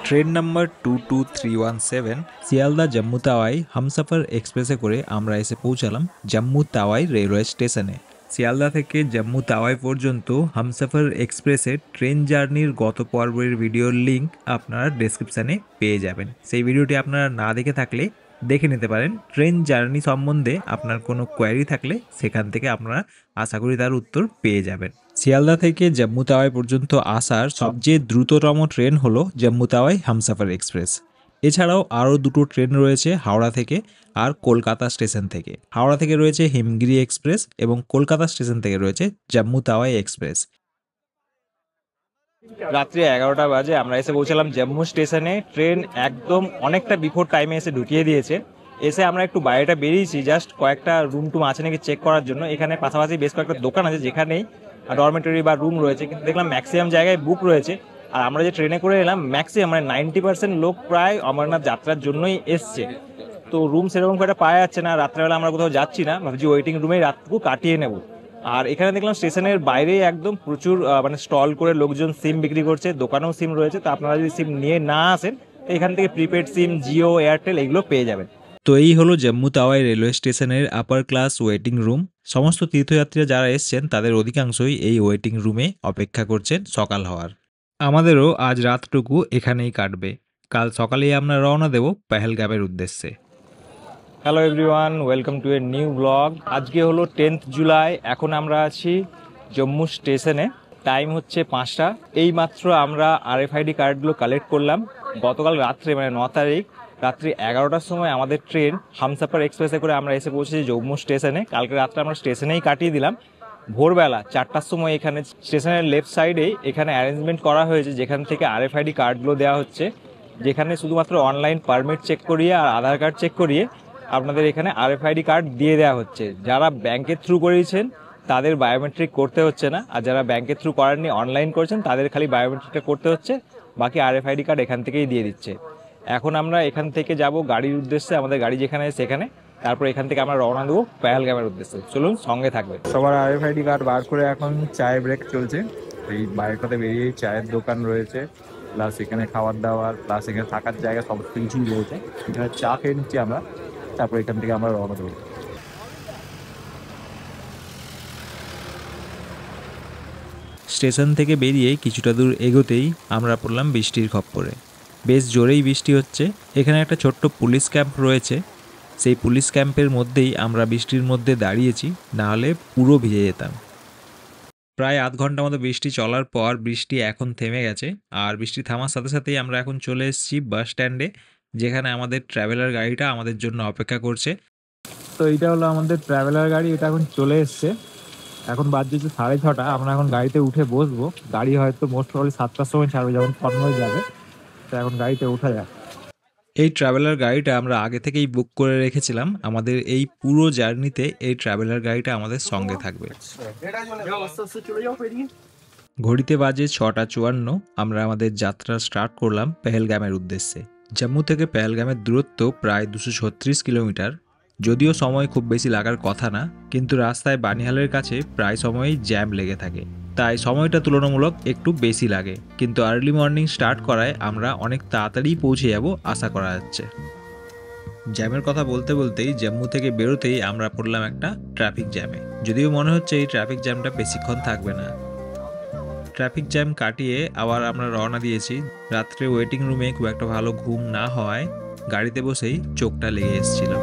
Train number 22317 Sealdah Jammu Tawi Humsafar এক্সপ্রেসে করে আমরা এসে পৌঁছালাম জম্মু তাওয়াই রেলওয়ে স্টেশনে। শিয়ালদা থেকে জম্মু তাওয়াই পর্যন্ত হামসফর এক্সপ্রেসের ট্রেন জার্নির গত পর্বের ভিডিওর লিঙ্ক আপনারা ডেসক্রিপশানে পেয়ে যাবেন। সেই ভিডিওটি আপনারা না দেখে থাকলে দেখে নিতে পারেন। ট্রেন জার্নি সম্বন্ধে আপনার কোনো কোয়ারি থাকলে সেখান থেকে আপনারা আশা করি তার উত্তর পেয়ে যাবেন। শিয়ালদা থেকে জম্মু তাওয়াই পর্যন্ত আসার সবচেয়ে দ্রুততম ট্রেন হলো জম্মু তাওয়াই হামসফর এক্সপ্রেস। এছাড়াও আরও দুটো ট্রেন রয়েছে হাওড়া থেকে আর কলকাতা স্টেশন থেকে। হাওড়া থেকে রয়েছে হিমগিরি এক্সপ্রেস এবং কলকাতা স্টেশন থেকে রয়েছে জম্মু তাওয়াই এক্সপ্রেস। রাত্রি 11টা বাজে আমরা এসে পৌঁছালাম জম্মু স্টেশনে। ট্রেন একদম অনেকটা বিফোর টাইমে এসে ঢুকিয়ে দিয়েছে। এসে আমরা একটু বাইরেটা বেরিয়েছি জাস্ট কয়েকটা রুম টুম আছে নাকি চেক করার জন্য। এখানে পাশাপাশি বেশ কয়েকটা দোকান আছে যেখানেই ডরমেটরি বা রুম রয়েছে, কিন্তু দেখলাম ম্যাক্সিমাম জায়গায় বুক রয়েছে। আর আমরা যে ট্রেনে করে এলাম ম্যাক্সিমাম মানে 90% লোক প্রায় অমরনাথ যাত্রার জন্যই এসছে। তো রুম সেরকম করে পাওয়া যাচ্ছে না। রাত্রেবেলা আমরা কোথাও যাচ্ছি না, ভাবছি ওয়েটিং রুমেই রাতটুকু কাটিয়ে নেব। আর এখানে দেখলাম স্টেশনের বাইরে একদম প্রচুর মানে স্টল করে লোকজন সিম বিক্রি করছে, দোকানেও সিম রয়েছে। তো আপনারা যদি সিম নিয়ে না আসেন এখান থেকে প্রিপেড সিম, জিও, এয়ারটেল এগুলো পেয়ে যাবেন। তো এই হলো জম্মু তাওয়াই রেলওয়ে স্টেশনের আপার ক্লাস ওয়েটিং রুম। সমস্ত তীর্থযাত্রীরা যারা এসছেন তাদের অধিকাংশই এই ওয়েটিং রুমে অপেক্ষা করছেন সকাল হওয়ার। আমাদেরও আজ রাতটুকু এখানেই কাটবে। কাল সকালেই আমরা রওনা দেব পেহেলগামের উদ্দেশ্যে। Hello everyone, welcome to a new blog. আজকে হলো 10th জুলাই। এখন আমরা আছি জম্মু স্টেশনে। টাইম হচ্ছে 5টা। এইমাত্র আমরা আরএফআইডি কার্ডগুলো কালেক্ট করলাম। গতকাল রাত্রে মানে 9 তারিখ রাত্রি 11টার সময় আমাদের ট্রেন হামসফর এক্সপ্রেসে করে আমরা এসে পৌঁছেছি জম্মু স্টেশনে। কালকে রাত্রে আমরা স্টেশনেই কাটিয়ে দিলাম। ভোরবেলা 4টার সময় এখানে স্টেশনের লেফট সাইডেই এখানে অ্যারেঞ্জমেন্ট করা হয়েছে যেখান থেকে আরএফআইডি কার্ডগুলো দেওয়া হচ্ছে, যেখানে শুধুমাত্র অনলাইন পারমিট চেক করিয়ে আর আধার কার্ড চেক করিয়ে আপনাদের এখানে আরএফআইডি কার্ড দিয়ে দেওয়া হচ্ছে। যারা ব্যাংকের থ্রু করিয়েছেন তাদের বায়োমেট্রিক করতে হচ্ছে না, আর যারা ব্যাংকের থ্রু করেননি অনলাইন করেছেন তাদের খালি বায়োমেট্রিকটা করতে হচ্ছে, বাকি আরএফআইডি কার্ড এখান থেকেই দিয়ে দিচ্ছে। এখন আমরা এখান থেকে যাব গাড়ির উদ্দেশ্যে, আমাদের গাড়ি যেখানে সেখানে। তারপর এখান থেকে আমরা রওনা দেবো পেহেলগামের উদ্দেশ্যে। চলুন সঙ্গে থাকবে। সবার আরএফআইডি কার্ড বার করে এখন চায়ের ব্রেক চলছে। এই বাইরেটাতে বেরিয়ে চায়ের দোকান রয়েছে, প্লাস এখানে খাবার দাবার, প্লাস এখানে থাকার জায়গা সমস্ত কিছুই রয়েছে। এখানে চা খেয়ে নিচ্ছি আমরা, তারপর এখান থেকে আমরা রওনা দেবো। স্টেশন থেকে বেরিয়ে কিছুটা দূর এগোতেই আমরা পড়লাম বৃষ্টির খপ্পরে। বেশ জোরেই বৃষ্টি হচ্ছে। এখানে একটা ছোট্ট পুলিশ ক্যাম্প রয়েছে, সেই পুলিশ ক্যাম্পের মধ্যেই আমরা বৃষ্টির মধ্যে দাঁড়িয়েছি, না হলে পুরো ভিজে যেতাম। প্রায় আধ ঘন্টা মতো বৃষ্টি চলার পর বৃষ্টি এখন থেমে গেছে। আর বৃষ্টি থামার সাথে সাথেই আমরা এখন চলে এসেছি বাস স্ট্যান্ডে, যেখানে আমাদের ট্রাভেলার গাড়িটা আমাদের জন্য অপেক্ষা করছে। তো এইটা হলো আমাদের ট্রাভেলার গাড়ি, এটা এখন চলে এসছে। এখন বাজছে 6:30। আমরা এখন গাড়িতে উঠে বসবো। গাড়ি হয়তো মোস্ট প্রবাবলি 7টার সময় ছাড়বে, যখন কনভয় যাবে। তো এখন গাড়িতে ওঠা যাক। এই ট্রাভেলার গাড়িটা আমরা আগে থেকেই বুক করে রেখেছিলাম। আমাদের এই পুরো জার্নিতে এই ট্রাভেলার গাড়িটা আমাদের সঙ্গে থাকবে। ঘড়িতে বাজে 6:54। আমরা আমাদের যাত্রা স্টার্ট করলাম পেহেলগামের উদ্দেশ্যে। জম্মু থেকে পেহেলগামের দূরত্ব প্রায় 236 কিলোমিটার। যদিও সময় খুব বেশি লাগার কথা না, কিন্তু রাস্তায় বানিহালের কাছে প্রায় সময়ই জ্যাম লেগে থাকে, তাই সময়টা তুলনামূলক একটু বেশি লাগে। কিন্তু আর্লি মর্নিং স্টার্ট করায় আমরা অনেক তাড়াতাড়ি পৌঁছে যাব আশা করা যাচ্ছে। জ্যামের কথা বলতে বলতেই জম্মু থেকে বেরোতেই আমরা পড়লাম একটা ট্রাফিক জ্যামে। যদিও মনে হচ্ছে এই ট্রাফিক জ্যামটা বেশিক্ষণ থাকবে না। ট্রাফিক জ্যাম কাটিয়ে আবার আমরা রওনা দিয়েছি। রাত্রে ওয়েটিং রুমে খুব একটা ভালো ঘুম না হওয়ায় গাড়িতে বসেই চোখটা লেগে এসেছিল।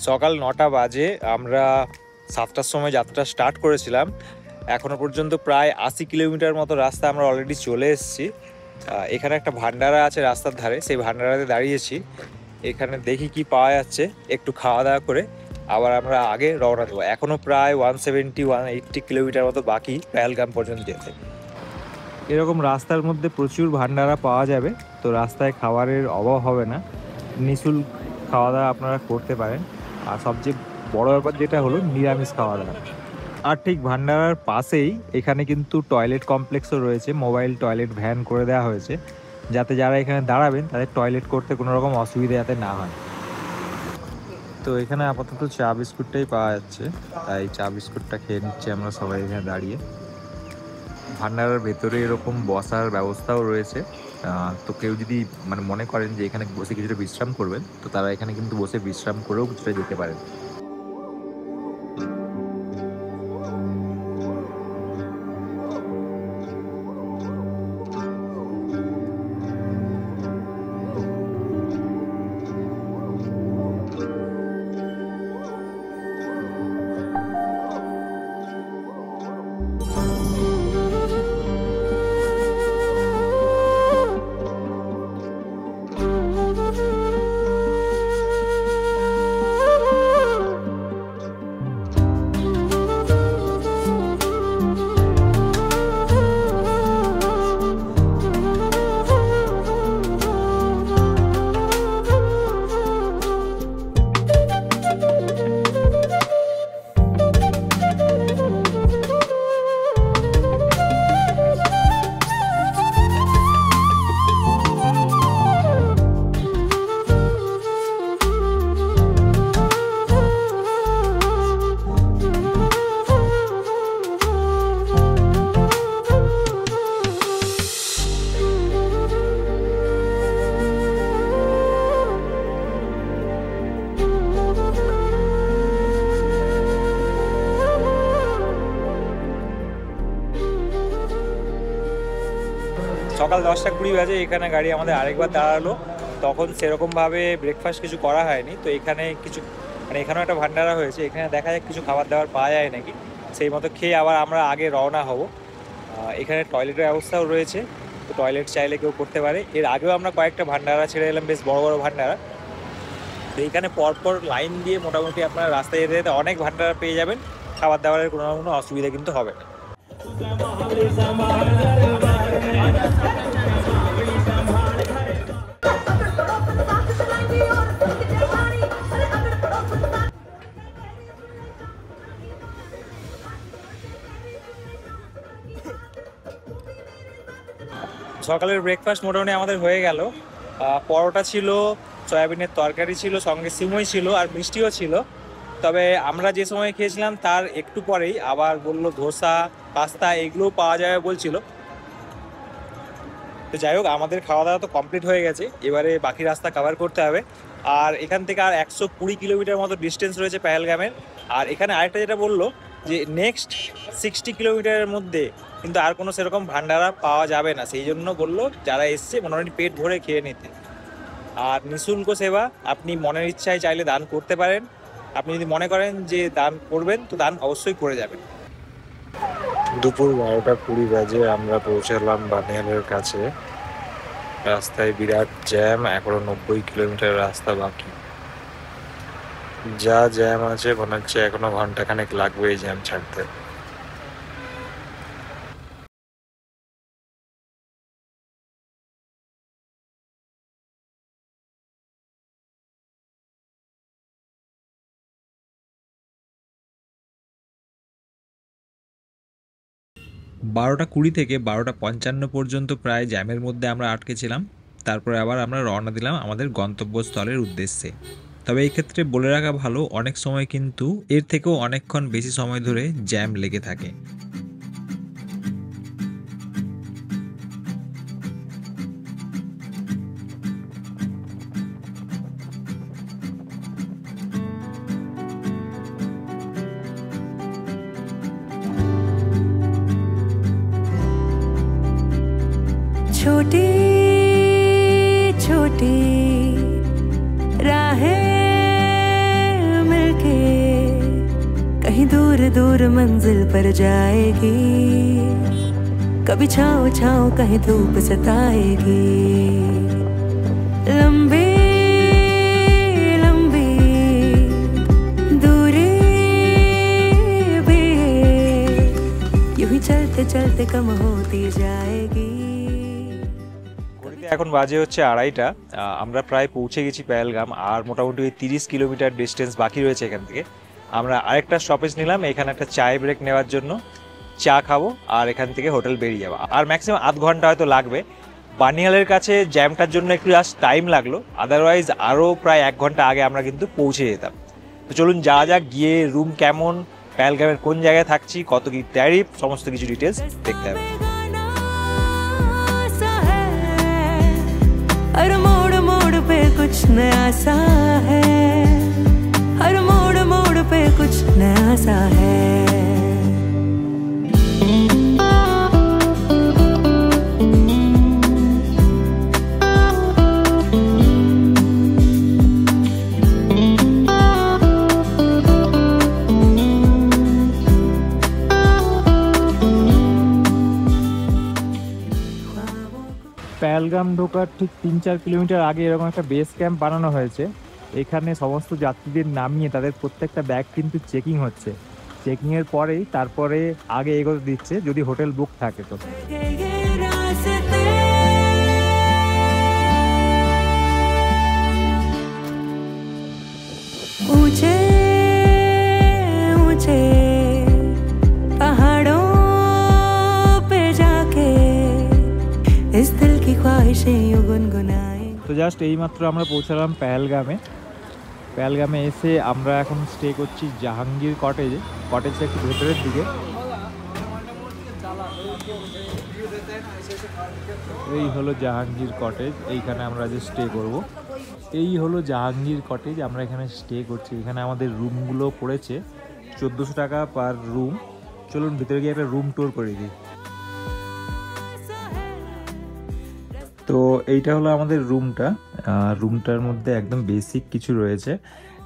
সকাল 9টা বাজে, আমরা 7টার সময় যাত্রা স্টার্ট করেছিলাম। এখনো পর্যন্ত প্রায় 80 কিলোমিটার মতো রাস্তা আমরা অলরেডি চলে এসেছি। এখানে একটা ভান্ডারা আছে রাস্তার ধারে, সেই ভান্ডারাতে দাঁড়িয়েছি। এখানে দেখি কি পাওয়া যাচ্ছে, একটু খাওয়া দাওয়া করে আবার আমরা আগে রওনা দেবো। এখনও প্রায় 170-180 কিলোমিটার মতো বাকি পেহেলগাম পর্যন্ত যেতে। এরকম রাস্তার মধ্যে প্রচুর ভান্ডারা পাওয়া যাবে, তো রাস্তায় খাবারের অভাব হবে না, নিঃশুল্ক খাওয়া দাওয়া আপনারা করতে পারেন। আর সবচেয়ে বড় ব্যাপার যেটা হলো নিরামিষ খাওয়া দাওয়া। আর ঠিক ভান্ডারার পাশেই এখানে কিন্তু টয়লেট কমপ্লেক্সও রয়েছে, মোবাইল টয়লেট ভ্যান করে দেওয়া হয়েছে, যাতে যারা এখানে দাঁড়াবেন তাদের টয়লেট করতে কোনো রকম অসুবিধা যাতে না হয়। তো এখানে আপাতত চা বিস্কুটটাই পাওয়া যাচ্ছে, তাই চা বিস্কুটটা খেয়ে নিচ্ছি আমরা সবাই এখানে দাঁড়িয়ে। ভান্ডারার ভেতরে এরকম বসার ব্যবস্থাও রয়েছে, তো কেউ যদি মনে করেন যে এখানে বসে কিছুটা বিশ্রাম করবেন, তো তারা এখানে কিন্তু বসে বিশ্রাম করেও কিছুটা যেতে পারেন। সকাল 10টা 20 বাজে এখানে গাড়ি আমাদের আরেকবার দাঁড়ালো। তখন সেরকমভাবে ব্রেকফাস্ট কিছু করা হয়নি, তো এখানে কিছু এখানেও একটা ভান্ডারা হয়েছে, এখানে দেখা যাক কিছু খাবার দাবার পাওয়া যায় নাকি, সেই মতো খেয়ে আবার আমরা আগে রওনা হব। এখানে টয়লেটের ব্যবস্থাও রয়েছে, তো টয়লেট চাইলে কেউ করতে পারে। এর আগেও আমরা কয়েকটা ভান্ডারা ছেড়ে এলাম, বেশ বড় বড় ভান্ডারা। তো এখানে পরপর লাইন দিয়ে মোটামুটি আপনারা রাস্তায় যেতে যেতে অনেক ভান্ডারা পেয়ে যাবেন, খাবার দাবারের কোনো অসুবিধা কিন্তু হবে না। সকালের ব্রেকফাস্ট মোটামুটি আমাদের হয়ে গেল। পরোটা ছিল, সয়াবিনের তরকারি ছিল, সঙ্গে সিমই ছিল আর মিষ্টিও ছিল। তবে আমরা যে সময় খেয়েছিলাম তার একটু পরেই আবার বললো ধোসা, পাস্তা এগুলোও পাওয়া যাবে বলছিল। তো যাই হোক, আমাদের খাওয়া দাওয়া তো কমপ্লিট হয়ে গেছে, এবারে বাকি রাস্তা কভার করতে হবে। আর এখান থেকে আর 120 কিলোমিটার মতো ডিস্টেন্স রয়েছে পেহেলগামের। আর এখানে আরেকটা যেটা বললো যে নেক্সট 60 কিলোমিটারের মধ্যে কিন্তু আর কোনো সেরকম ভান্ডারা পাওয়া যাবে না, সেই জন্য বললো যারা এসছে মোটামুটি পেট ভরে খেয়ে নিতে। আর নিঃশুল্ক সেবা, আপনি মনের ইচ্ছায় চাইলে দান করতে পারেন। আপনি যদি মনে করেন যে দান করবেন, তো দান অবশ্যই করে যাবেন। দুপুর 12টা 20 বাজে আমরা পৌঁছালাম বানিয়ালের কাছে। রাস্তায় বিরাট জ্যাম, এখনো 90 কিলোমিটার রাস্তা বাকি। যা জ্যাম আছে মনে হচ্ছে এখনো ঘন্টাখানেক লাগবে এই জ্যাম ছাড়তে। বারোটা 20 থেকে 12টা 55 পর্যন্ত প্রায় জ্যামের মধ্যে আমরা আটকে ছিলাম। তারপরে আবার আমরা রওনা দিলাম আমাদের গন্তব্যস্থলের উদ্দেশ্যে। তবে এই ক্ষেত্রে বলে রাখা ভালো, অনেক সময় কিন্তু এর থেকেও অনেকক্ষণ বেশি সময় ধরে জ্যাম লেগে থাকে। छोटी छोटी राहें दूर मंजिल पर जाएगी, कभी छाँव छाँव कहीं धूप सताएगी। लंबी लंबी दूरी भी यूं ही चलते चलते कम होती जाएगी। এখন বাজে হচ্ছে 2:30টা। আমরা প্রায় পৌঁছে গেছি পেহেলগাম, আর মোটামুটি 30 কিলোমিটার ডিস্টেন্স বাকি রয়েছে এখান থেকে। আমরা আরেকটা স্টপেজ নিলাম এখানে একটা চায় ব্রেক নেওয়ার জন্য, চা খাবো আর এখান থেকে হোটেল বেরিয়ে যাবো। আর ম্যাক্সিমাম আধ ঘন্টা হয়তো লাগবে। বানিহালের কাছে জ্যামটার জন্য একটু জাস্ট টাইম লাগলো, আদারওয়াইজ আরও প্রায় 1 ঘন্টা আগে আমরা কিন্তু পৌঁছে যেতাম। তো চলুন যাওয়া যাক, গিয়ে রুম কেমন, পেহেলগামের কোন জায়গায় থাকছি, কত কি ট্যারিফ, সমস্ত কিছু ডিটেলস দেখতে হবে। हर मोड़ मोड़ पे कुछ नया सा है, हर मोड़ मोड़ पे कुछ नया सा है। পেহেলগাম ঢোকার ঠিক 3-4 কিলোমিটার আগে এরকম একটা বেস ক্যাম্প বানানো হয়েছে। এখানে সমস্ত যাত্রীদের নামিয়ে তাদের প্রত্যেকটা ব্যাগ কিন্তু চেকিং হচ্ছে। চেকিংয়ের পরেই তারপরে আগে এগোতে দিচ্ছে যদি হোটেল বুক থাকে। তো ऊंचे ऊंचे पहाड़ों पे जाके इस दिल की ख्वाहिशें यूं गुनगुनाए। তো জাস্ট এইমাত্র আমরা পৌঁছালাম পেহেলগামে। পেহেলগামে এসে আমরা এখন স্টে করছি জাহাঙ্গীর কটেজে। কটেজটা একটু ভেতরের দিকে। এই হলো জাহাঙ্গীর কটেজ, এইখানে আমরা যে স্টে করব। এই হলো জাহাঙ্গীর কটেজ, আমরা এখানে স্টে করছি। এখানে আমাদের রুমগুলো পড়েছে 1400 টাকা পার রুম। চলুন ভিতরে গিয়ে একটা রুম ট্যুর করে দিই। তো এইটা হলো আমাদের রুমটা। রুমটার মধ্যে একদম বেসিক কিছু রয়েছে।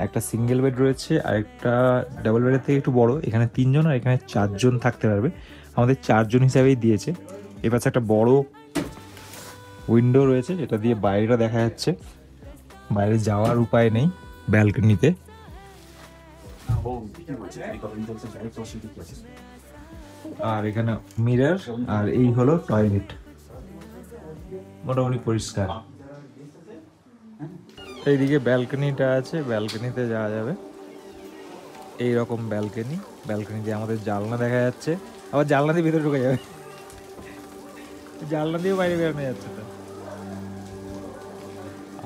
একটা সিঙ্গেল বেড রয়েছে, আর একটা ডাবল বেডের থেকে একটু বড়। এখানে 3 জন আর এখানে 4 জন থাকতে পারবে। আমাদের 4 জন হিসাবেই দিয়েছে। এর পাশে একটা বড় উইন্ডো রয়েছে, যেটা দিয়ে বাইরেটা দেখা যাচ্ছে। বাইরে যাওয়ার উপায় নেই ব্যালকনিতে। আর এখানে মিরর, আর এই হলো টয়লেট, মোটামুটি পরিষ্কার। এইদিকে ব্যালকনিটা আছে, ব্যালকনিতে যাওয়া যাবে। এই রকম ব্যালকনি, ব্যালকনি দিয়ে আমাদের জানলা দেখা যাচ্ছে। আবার জানলা দিয়ে ভিতরে ঢুকে যাবে, জানলা দিয়েও বাইরে বেরোনো যাচ্ছে। তো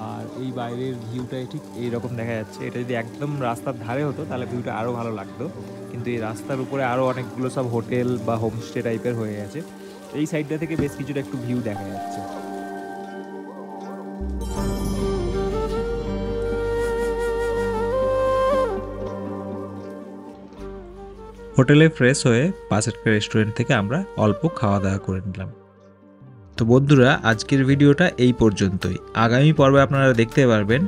আর এই বাইরের ভিউটাই ঠিক এইরকম দেখা যাচ্ছে। এটা যদি একদম রাস্তার ধারে হতো তাহলে ভিউটা আরও ভালো লাগতো, কিন্তু এই রাস্তার উপরে আরও অনেকগুলো সব হোটেল বা হোমস্টে টাইপের হয়ে গেছে। এই সাইডটা থেকে বেশ কিছুটা একটু ভিউ দেখা যাচ্ছে। হোটেলে ফ্রেশ হয়ে পাশের রেস্টুরেন্ট থেকে আমরা অল্প খাওয়া দাওয়া করে নিলাম। তো বন্ধুরা, আজকের ভিডিওটা এই পর্যন্তই। আগামী পর্বে আপনারা দেখতে পারবেন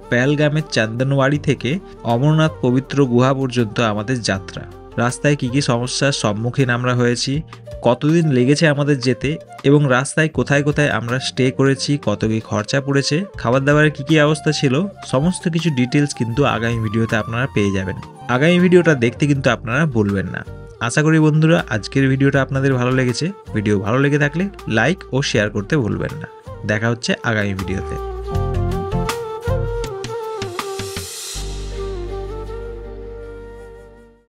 পেহেলগামের চান্দনওয়াড়ি থেকে অমরনাথ পবিত্র গুহা পর্যন্ত আমাদের যাত্রা। রাস্তায় কী কী সমস্যার সম্মুখীন আমরা হয়েছি, কতদিন লেগেছে আমাদের যেতে, এবং রাস্তায় কোথায় কোথায় আমরা স্টে করেছি, কত কী খরচা পড়েছে, খাবার দাবারের কী কী অবস্থা ছিল, সমস্ত কিছু ডিটেলস কিন্তু আগামী ভিডিওতে আপনারা পেয়ে যাবেন। আগামী ভিডিওটা দেখতে কিন্তু আপনারা ভুলবেন না। আশা করি বন্ধুরা আজকের ভিডিওটা আপনাদের ভালো লেগেছে। ভিডিও ভালো লেগে থাকলে লাইক ও শেয়ার করতে ভুলবেন না। দেখা হচ্ছে আগামী ভিডিওতে।